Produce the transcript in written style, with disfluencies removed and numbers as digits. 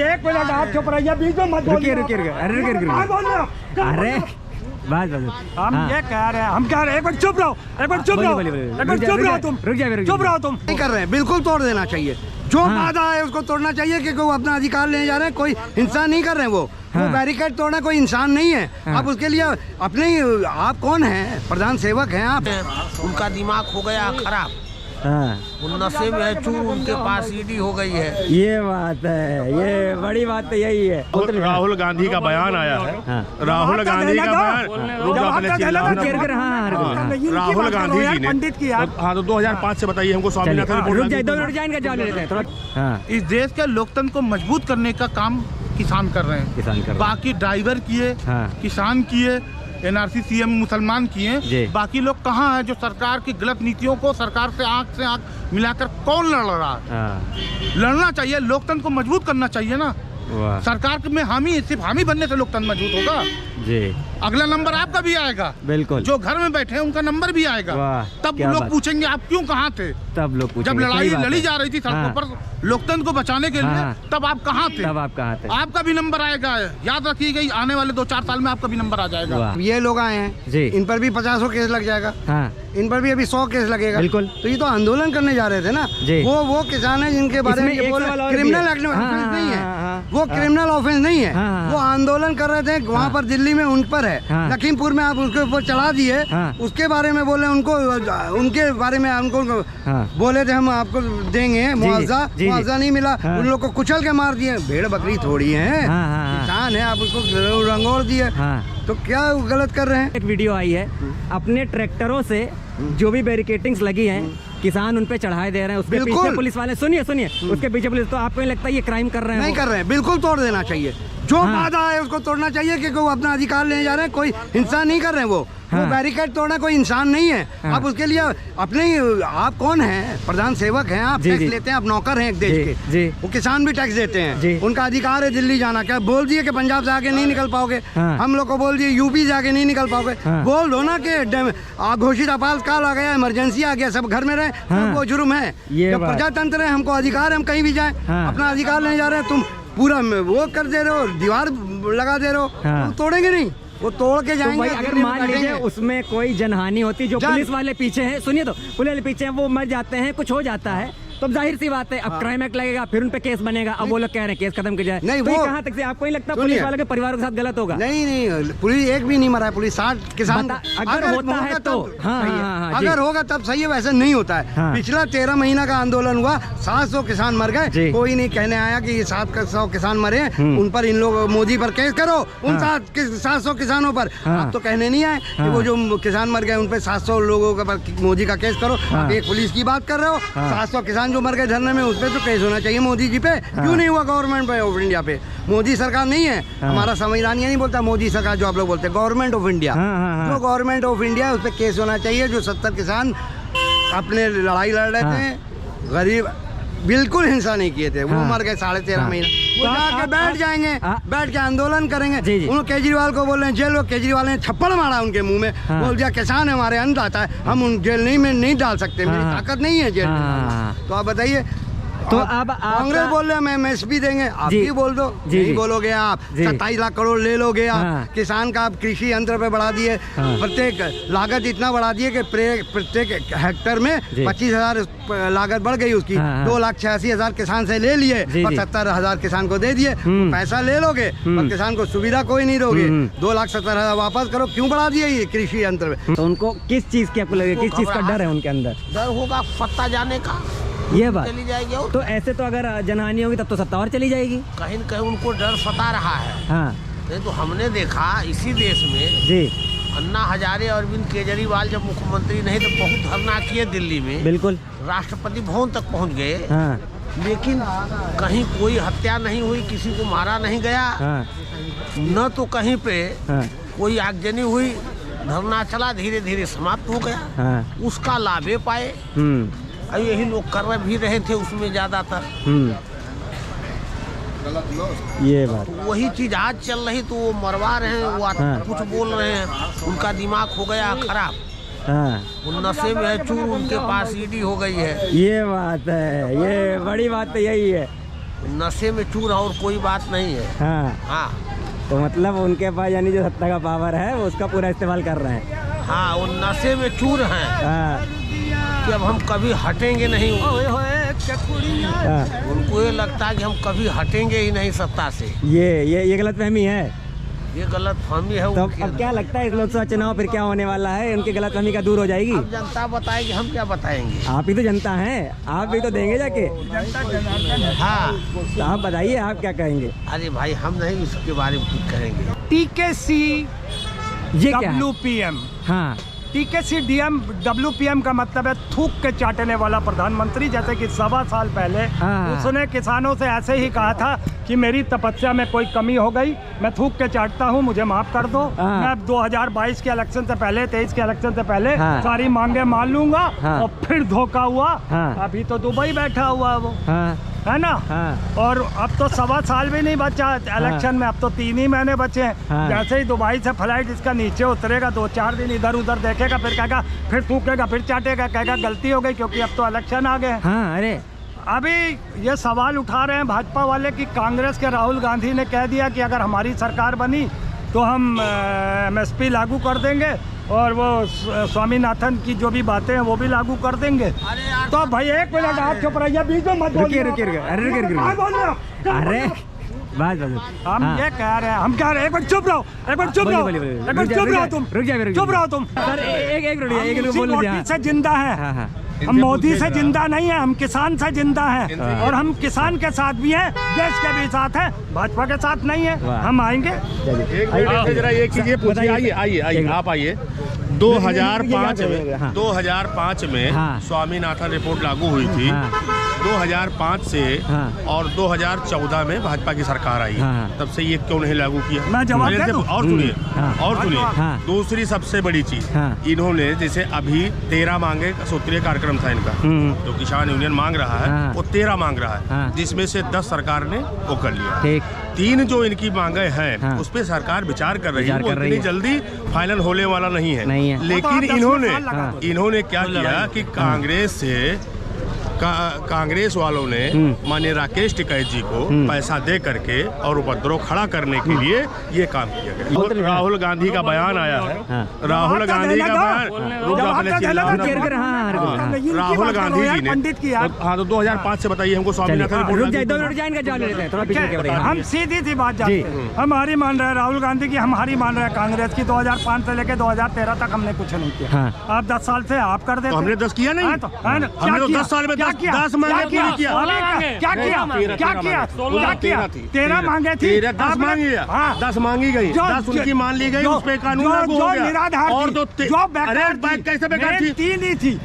एक मिनट आप चुप रहिए, बीच में मत बोलिए। रुकिए, अरे बस हम ये कह रहे हैं, हम कह रहे हैं, एक मिनट चुप रहो, एक मिनट चुप रहो, एक मिनट चुप रहो तुम, चुप रहो तुम। नहीं कर रहे हैं, बिल्कुल तोड़ देना चाहिए। जो वादा है उसको तोड़ना चाहिए, क्योंकि वो अपना अधिकार लेने जा रहे हैं। कोई हिंसा नहीं कर रहे हैं वो बैरिकेड तोड़ना कोई इंसान नहीं है। आप उसके लिए अपने आप कौन है? प्रधान सेवक हैं आप। उनका दिमाग हो गया खराब, वो नशे में है, चूर उनके पास ईडी हो गई है। ये बात है, ये बड़ी बात तो यही है। राहुल गांधी का बयान आया है, राहुल गांधी का बयान, राहुल गांधी जी ने, हाँ तो 2005 से बताइए हमको स्वामीनाथन। इस देश के लोकतंत्र को मजबूत करने का काम किसान कर रहे हैं, बाकी ड्राइवर किए, किसान किए, एनआरसी सीएम मुसलमान किए, बाकी लोग कहाँ हैं जो सरकार की गलत नीतियों को सरकार से आंख मिलाकर कौन लड़ रहा है? लड़ना चाहिए, लोकतंत्र को मजबूत करना चाहिए ना। सरकार में हामी, सिर्फ हामी बनने से लोकतंत्र मजबूत होगा जी। अगला नंबर आपका भी आएगा, बिल्कुल। जो घर में बैठे हैं उनका नंबर भी आएगा, तब लोग पूछेंगे आप क्यों कहाँ थे? तब लोग पूछेंगे, जब लड़ाई लड़ी जा रही थी सड़कों पर लोकतंत्र को बचाने के लिए, तब आप कहाँ थे? आपका भी नंबर आएगा, याद रखिएगा। आने वाले 2-4 साल में आपका भी नंबर आ जाएगा। ये लोग आए हैं, इन पर भी 50 केस लग जाएगा, इन पर भी अभी 100 केस लगेगा, बिल्कुल। तो ये तो आंदोलन करने जा रहे थे ना। वो किसान है जिनके बारे में क्रिमिनल ऑफेंस नहीं है, वो क्रिमिनल ऑफेंस नहीं है, वो आंदोलन कर रहे थे वहाँ पर दिल्ली में, उन पर है। लखीमपुर में आप उसके ऊपर चढ़ा दिए, उसके बारे में बोले उनको, उनके बारे में उनको बोले थे हम आपको देंगे मुआवजा नहीं मिला, उन लोग को कुचल के मार दिए। भेड़ बकरी थोड़ी है, किसान है, आप उसको रंगोड़ दिए, तो क्या गलत कर रहे हैं? एक वीडियो आई है, अपने ट्रैक्टरों से जो भी बैरिकेटिंग्स लगी हैं, किसान उन पे चढ़ाए दे रहे हैं, उसके पीछे पुलिस वाले, सुनिए उसके पीछे पुलिस। तो आपको नहीं लगता ये क्राइम कर रहे हैं? नहीं कर रहे हैं, बिल्कुल तोड़ देना चाहिए। जो वादा है उसको तोड़ना चाहिए, क्योंकि वो अपना अधिकार लेने जा रहे हैं। कोई हिंसा नहीं कर रहे हैं वो बैरिकेड तोड़ना कोई इंसान नहीं है। आप उसके लिए अपने आप कौन है? प्रधान सेवक हैं आप, टैक्स लेते हैं, आप नौकर हैं एक देश के। वो किसान भी टैक्स देते हैं, उनका अधिकार है दिल्ली जाना। क्या बोल दिए कि पंजाब से आगे नहीं निकल पाओगे? हम लोग को बोल दिए यूपी से आगे नहीं निकल पाओगे। बोल दो ना कि घोषित आपातकाल आ गया, इमरजेंसी आ गया, सब घर में रहे, वो जुर्म है। जब प्रजातंत्र है, हमको अधिकार है, हम कहीं भी जाए, अपना अधिकार लेने जा रहे हैं। तुम पूरा वो कर दे रहे हो, दीवार लगा दे रहे हो, तुम तोड़ेंगे नहीं, वो तोड़ के जाएंगे। तो अगर मान लीजिए उसमें कोई जनहानि होती, जो पुलिस वाले पीछे हैं, सुनिए तो पुलिस वाले पीछे हैं, वो मर जाते हैं, कुछ हो जाता है, तो जाहिर सी बात है अब क्राइम एक्ट लगेगा, फिर उन पे केस बनेगा। अब वो लोग कह रहे हैं केस खत्म किया जाए, नहीं, तो वो कहाँ तक से आपको नहीं लगता पुलिस वालों के परिवार के साथ गलत होगा? नहीं, पुलिस एक भी नहीं मरा है, पुलिस 60 किसान अगर होता है तो अगर होगा तब सही है, वैसे नहीं होता है। पिछला 13 महीना का आंदोलन हुआ, 700 किसान मर गए, कोई नहीं कहने आया कि ये 700 किसान मरे, उन पर इन लोग मोदी पर केस करो, उन 700 किसानों पर। आप तो कहने नहीं आए कि वो जो किसान मर गए उन पर 700 लोगों के पर मोदी का केस करो। एक पुलिस की बात कर रहे हो, 700 किसान जो मर गए धरने में, उस पे तो केस होना चाहिए मोदी जी पे। क्यों नहीं हुआ गवर्नमेंट पे ऑफ इंडिया पे? मोदी सरकार नहीं है, हमारा संविधान ये नहीं बोलता मोदी सरकार, जो आप लोग बोलते हैं गवर्नमेंट ऑफ इंडिया, जो गवर्नमेंट ऑफ इंडिया, उस पे केस होना चाहिए। जो 70 किसान अपने लड़ाई लड़ रहे थे, गरीब, बिल्कुल हिंसा नहीं किए थे, वो मर गए 13.5 महीना। वो जाके बैठ जाएंगे, बैठ के आंदोलन करेंगे। उन केजरीवाल को बोल रहे हैं जेल, वो केजरीवाल ने थप्पड़ मारा उनके मुंह में, बोल दिया किसान हमारे अन्नदाता है, हम उन जेल नहीं डाल सकते, मेरी ताकत नहीं है जेल में। तो आप बताइए, तो अब कांग्रेस बोल रहे हैं MSP देंगे, आप भी बोल दो, नहीं बोलोगे आप। 27 लाख करोड़ ले लोगे आप, किसान का आप कृषि यंत्र पे बढ़ा दिए, प्रत्येक लागत इतना बढ़ा दिए कि प्रत्येक हेक्टर में 25,000 लागत बढ़ गई उसकी। 2,86,000 किसान से ले लिए और 70,000 किसान को दे दिए। पैसा ले लोगे और किसान को सुविधा कोई नहीं दोगे। 2,70,000 वापस करो, क्यों बढ़ा दिए ये कृषि यंत्र पे? तो उनको किस चीज की आपको लगे, किस चीज का डर है उनके अंदर? डर होगा सत्ता जाने का, ये बात चली जाएगी। और तो ऐसे तो अगर जनहानि होगी तब तो सत्ता और चली जाएगी। कहीं न कहीं उनको डर सता रहा है। नहीं तो हमने देखा इसी देश में अन्ना हजारे, अरविंद केजरीवाल जब मुख्यमंत्री नहीं तो बहुत धरना किए दिल्ली में, बिल्कुल राष्ट्रपति भवन तक पहुंच गए, लेकिन कहीं कोई हत्या नहीं हुई, किसी को मारा नहीं गया, न तो कहीं पे कोई आगजनी हुई, धरना चला, धीरे धीरे समाप्त हो गया, उसका लाभे पाए। यही लोग कर भी रहे थे उसमें ज्यादातर। ये बात, वही चीज आज चल रही, तो वो मरवा रहे हैं, वो कुछ बोल रहे हैं, उनका दिमाग हो गया खराब, वो नशे में है, चूर उनके पास ईडी हो गई है। ये बात है, ये बड़ी बात तो यही है। नशे में चूर और कोई बात नहीं है। हाँ हाँ, तो मतलब उनके पास यानी जो सत्ता का पावर है वो उसका पूरा इस्तेमाल कर रहे हैं। हाँ, वो नशे में चूर हैं हाँ कि अब हम कभी हटेंगे नहीं। हाँ, उनको ये लगता है कि हम कभी हटेंगे ही नहीं सत्ता से। ये गलतफहमी है। ये गलतफहमी है तो उनकी। अब क्या लगता है इस लोकसभा चुनाव फिर क्या होने वाला है? उनकी गलतफहमी का दूर हो जाएगी? अब जनता बताएगी, हम क्या बताएंगे। आप ही तो जनता हैं, आप भी तो देंगे जाके। हाँ, तो आप बताइए, आप क्या कहेंगे? अरे भाई, हम नहीं इसके बारे में कुछ कहेंगे। TKC ये क्या है? WPM। हाँ, TKC WPM का मतलब है थूक के चाटने वाला प्रधानमंत्री। जैसे कि 1.25 साल पहले हाँ। उसने किसानों से ऐसे ही कहा था कि मेरी तपस्या में कोई कमी हो गई, मैं थूक के चाटता हूँ, मुझे माफ कर दो। हाँ। मैं 2022 के इलेक्शन से पहले, 23 के इलेक्शन से पहले हाँ। सारी मांगे मान लूंगा। हाँ। और फिर धोखा हुआ। हाँ। अभी तो दुबई बैठा हुआ है वो, हाँ, है ना। हाँ। और अब तो 1.25 साल भी नहीं बचा इलेक्शन में, अब तो 3 ही महीने बचे हैं। हाँ। जैसे ही दुबई से फ्लाइट इसका नीचे उतरेगा, 2-4 दिन इधर उधर देखेगा, फिर कहेगा, फिर थूकेगा, फिर चाटेगा, कहेगा गलती हो गई क्योंकि अब तो इलेक्शन आ गए। हाँ। अरे अभी ये सवाल उठा रहे हैं भाजपा वाले कि कांग्रेस के राहुल गांधी ने कह दिया कि अगर हमारी सरकार बनी तो हम MSP लागू कर देंगे और वो स्वामीनाथन की जो भी बातें हैं वो भी लागू कर देंगे। तो भाई 1 मिनट आप चुप रहिए, बीच में मत बोलिए। रुकिए। अरे रुकिए। अरे बस हम हाँ। ये कह रहे हैं, हम कह रहे हैं, एक बार चुप रहो, एक बार चुप रहो, एक बार चुप रहो तुम, चुप रहो तुम। सर एक मिनट एक हम बोल लीजिए। मोदी से जिंदा है। हाँ, हाँ। हम मोदी से जिंदा नहीं है, हम किसान से जिंदा है। और हम किसान के साथ भी हैं, देश के भी साथ हैं, भाजपा के साथ नहीं है। हम आएंगे। जरा एक चीज ये पूछिए, आइए आप आइए। 2005 में हाँ। स्वामीनाथन रिपोर्ट लागू हुई थी। हाँ। 2005 से हाँ। और 2014 में भाजपा की सरकार आई। हाँ। तब से ये क्यों नहीं लागू किया? मैं जवाब दे दूं? और सुनिए, हाँ। और सुनिए। हाँ। दूसरी सबसे बड़ी चीज, हाँ। इन्होंने जैसे अभी 13 मांगे सूत्रीय कार्यक्रम था इनका, जो किसान यूनियन मांग रहा है, हाँ। वो 13 मांग रहा है, हाँ। जिसमें से 10 सरकार ने वो कर लिया। ठीक। 3 जो इनकी मांगे हैं, हाँ। उस पे सरकार विचार कर रही है। विचार वो कर रही इतनी है। जल्दी फाइनल होने वाला नहीं है। नहीं है। वो तो लेकिन आप 10 इन्होंने साल लगा दो। इन्होंने क्या किया कि कांग्रेस वालों ने माननीय राकेश टिकैत जी को पैसा दे करके और उपद्रव खड़ा करने के लिए ये काम किया गया। राहुल गांधी का बयान आया है। हाँ। राहुल गांधी का बयान, राहुल गांधी जी ने, पंडित की यार। हाँ, तो 2005 से बताइए हमको स्वामीनाथन रिपोर्ट रुक जाए, 2 मिनट जाएंगे, जवाब ले लेते हैं। थोड़ा पीछे के बताइए। हम सीधी सी बात जानते हैं, हमारी मान रहे हैं राहुल गांधी की, हमारी मान रहे हैं कांग्रेस की। 2005 से लेकर 2013 तक हमने कुछ नहीं किया। हाँ। आप 10 साल से आप कर देते। तो हमने 10 किया नहीं। हाँ, तो है ना? हमने तो क्या 10 साल में क्या 10 किया? मांगे क्या पूरी किया। क्या किया? क्या किया? 13 मांगे थी। 10 मांगी, हाँ। 10 मांगी गई, 10 उनकी मान ली गई, उस पे कानून लागू हो गया। निराधार और थी, तो जो बेकार अरे थी, कैसे बेकार मेन थी? 3 ही थी।